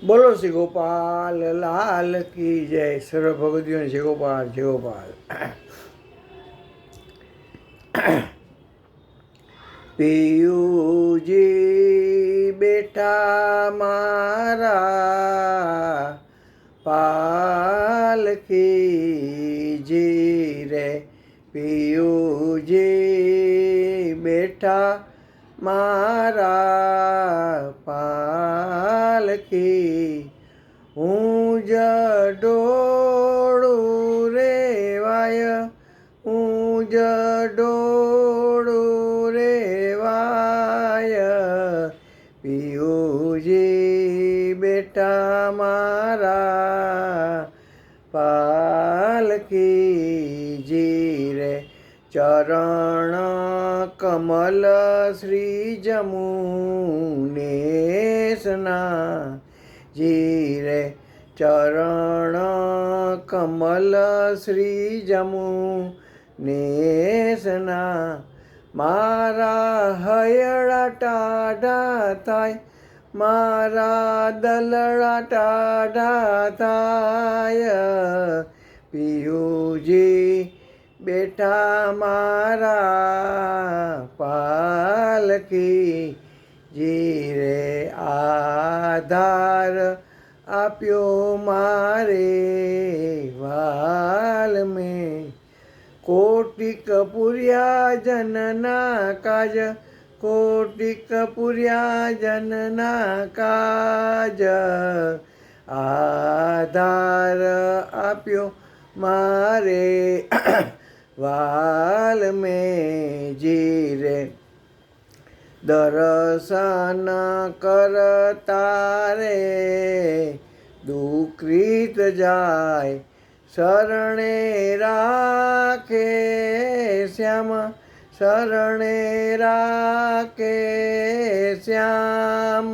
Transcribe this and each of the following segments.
બોલો શ્રી ગોપાલ લાલ કી જય. સર્વ ભગવતીઓ જય ગોપાલ જય ગોપાલ. પિયુજી બેઠા મારા પાલકી જી રે. પિયુજી બેઠા મારા પાલકી. હું જ ડોળું રેવાય, હું જ ડોળું રેવાય. પિયુજી બેટા મારા પાલકી જી રે. ચરણ કમલ શ્રી જમુનેશના જી રે. ચરણ કમલ શ્રી જમુનેશના. મારા હયડા ટાઢા થાય, મારા દલડા ટાઢા થાય. પિયુજી બેઠા મારા પાલકી જી રે. આધાર આપ્યો મારે વાલ મેં, કોટિક પૂર્યા જનના કાજ, કોટિક પૂર્યા જનના કાજ. આધાર આપ્યો મારે વાલ મેં જી રે. દર્શન કરતા રે દુઃખિત જાય, શરણે રાખે શ્યામ, શરણે રાખે શ્યામ.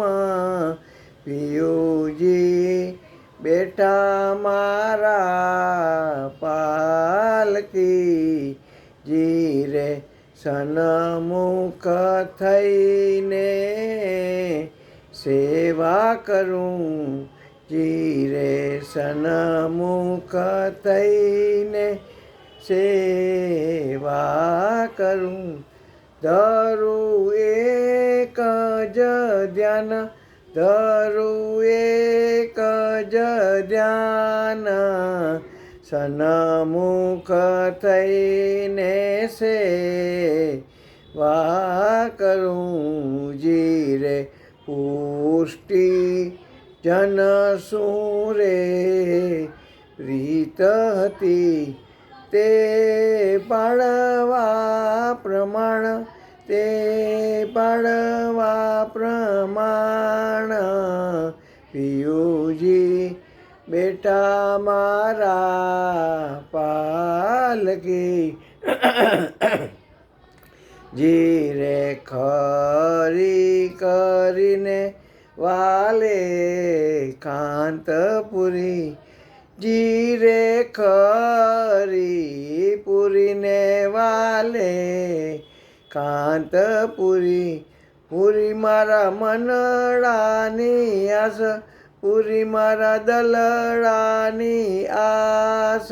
પિયુજી બેઠા મારા પાલકી જી રે. સન્મુખ થઈને સેવા કરું જી રે. સન્મુખ થઈને સેવા કરું. ધરું એક જ ધ્યાન, ધરું એક જ ધ્યાન. સન્મુખ થઈને સેવા કરું જી રે. પુષ્ટિ જન શું રે પ્રીત હતી, તે પાળવા પ્રમાણ, તે પાળવા પ્રમાણ. પિયુજી બેટા મારા પાલકી જી રે. ખરી કરીને વાલે કાંતપુરી જી રે. ખરી પૂરીને વાલે કાંતપુરી. પૂરી મારા મનડાની આસ, પૂરી મારા દલડાની આસ.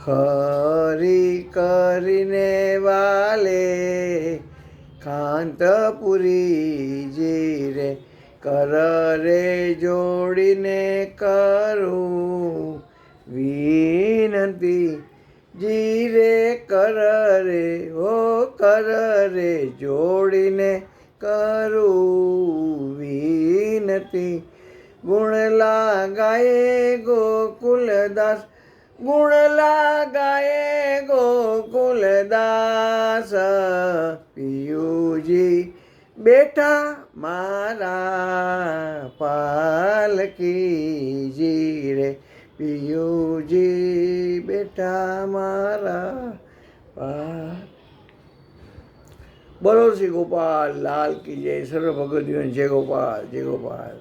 ખરી કરીને વાલે કાંતપુરી જી રે. કર રે જોડીને કરું વિનંતી જી રે. કર રે હો કર રે જોડીને કરું વિનંતી. ગુણ લાગાએ ગોકુલદાસ, ગુણ લાગાએ ગોકુલદાસ. પિયુજી બેઠા મારા પાલકી જી રે. પિયુજી બેઠા મારા પાલ. બોલો શ્રી ગોપાલ લાલ કી જય. સર્વ ભગવતીઓ જય ગોપાલ જય ગોપાલ.